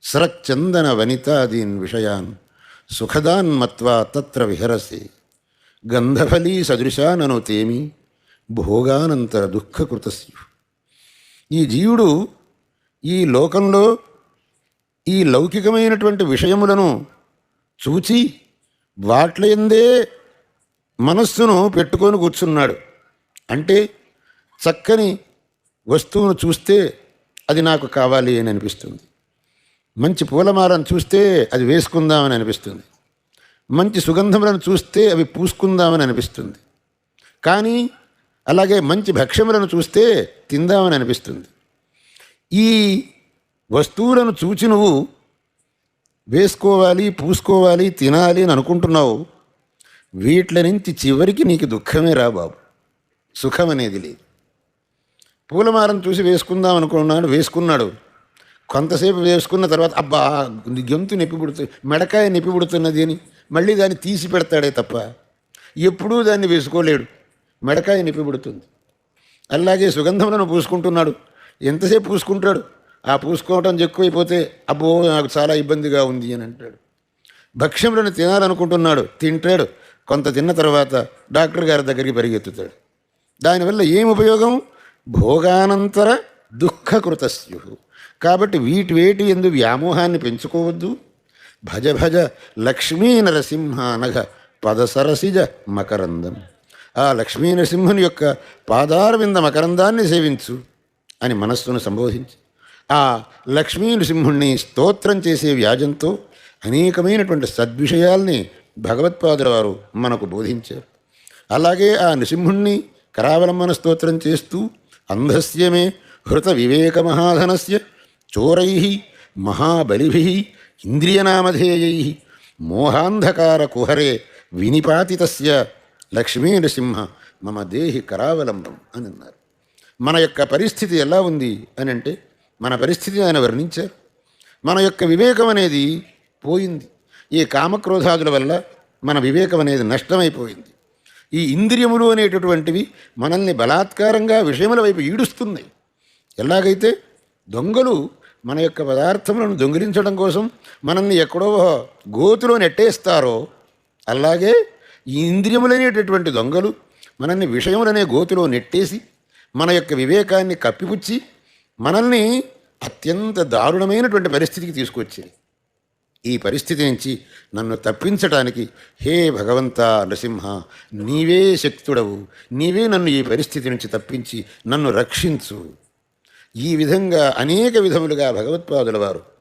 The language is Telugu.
స్రక్చందన వనితాదీన్ విషయాన్ సుఖదాన్ మత్వా తత్ర విహరసి గంధఫలీ సదృశానను తేమి భోగానంతర దుఃఖకృతస్యు. ఈ జీవుడు ఈ లోకంలో ఈ లౌకికమైనటువంటి విషయములను చూచి వాట్లయందే మనస్సును పెట్టుకొని కూర్చున్నాడు. అంటే చక్కని వస్తువును చూస్తే అది నాకు కావాలి అని అనిపిస్తుంది, మంచి పూలమాలను చూస్తే అది వేసుకుందామని అనిపిస్తుంది, మంచి సుగంధములను చూస్తే అవి పూసుకుందామని అనిపిస్తుంది. కానీ అలాగే మంచి భక్ష్యములను చూస్తే తిందామని అనిపిస్తుంది. ఈ వస్తువులను చూచి నువ్వు వేసుకోవాలి, పూసుకోవాలి, తినాలి అని అనుకుంటున్నావు. వీటి నుంచి చివరికి నీకు దుఃఖమే రా బాబు, సుఖం అనేది లేదు. పూలమారం చూసి వేసుకుందాం అనుకున్నాడు, వేసుకున్నాడు. కొంతసేపు వేసుకున్న తర్వాత అబ్బా గొంతు నొప్పి పుడుతుంది, మెడకాయ నొప్పి పుడుతున్నది అని మళ్ళీ దాన్ని తీసి పెడతాడే తప్ప ఎప్పుడూ దాన్ని వేసుకోలేడు, మెడకాయ నొప్పి పుడుతుంది. అలాగే సుగంధములను పూసుకుంటున్నాడు, ఎంతసేపు పూసుకుంటాడు, ఆ పూసుకోవటం ఎక్కువైపోతే అబ్బో నాకు చాలా ఇబ్బందిగా ఉంది అని అంటాడు. భక్ష్యములను తినాలనుకుంటున్నాడు, తింటాడు, కొంత తిన్న తర్వాత డాక్టర్ గారి దగ్గరికి పరిగెత్తుతాడు. దానివల్ల ఏం ఉపయోగం? భోగానంతర దుఃఖకృతస్యు. కాబట్టి వేటి ఎందు వ్యామోహాన్ని పెంచుకోవద్దు. భజ భజ లక్ష్మీ నరసింహ నఘ పదసరసిజ మకరందం. ఆ లక్ష్మీ నరసింహుని యొక్క పాదారవింద మకరందాన్ని సేవించు అని మనస్సును సంబోధించి ఆ లక్ష్మీ నృసింహుణ్ణి స్తోత్రం చేసే వ్యాజంతో అనేకమైనటువంటి సద్విషయాల్ని భగవత్పాదుల వారు మనకు బోధించారు. అలాగే ఆ నృసింహుణ్ణి కరావలంబన స్తోత్రం చేస్తూ అంధస్యమే హృత వివేక మహాధనస్య చోరై మహాబలిభి ఇంద్రియనామధేయై మోహాంధకార కుహరే వినిపాతితస్య లక్ష్మీ నృసింహ మమ దేహి కరావలంబం అని అన్నారు. మన యొక్క పరిస్థితి ఎలా ఉంది అని అంటే మన పరిస్థితి ఆయన వర్ణించారు. మన యొక్క వివేకం అనేది పోయింది. ఈ కామక్రోధాదుల వల్ల మన వివేకం అనేది నష్టమైపోయింది. ఈ ఇంద్రియములు అనేటటువంటివి మనల్ని బలాత్కారంగా విషయముల వైపు ఈడుస్తున్నాయి. ఎలాగైతే దొంగలు మన యొక్క పదార్థములను దొంగిలించడం కోసం మనల్ని ఎక్కడో గోతులో నెట్టేస్తారో అలాగే ఈ ఇంద్రియములనేటటువంటి దొంగలు మనల్ని విషయములనే గోతులో నెట్టేసి మన యొక్క వివేకాన్ని కప్పిపుచ్చి మనల్ని అత్యంత దారుణమైనటువంటి పరిస్థితికి తీసుకొచ్చింది. ఈ పరిస్థితి నుంచి నన్ను తప్పించటానికి హే భగవంతా నృసింహ నీవే శక్తుడవు, నీవే నన్ను ఈ పరిస్థితి నుంచి తప్పించి నన్ను రక్షించు. ఈ విధంగా అనేక విధములుగా భగవత్పాదుల వారు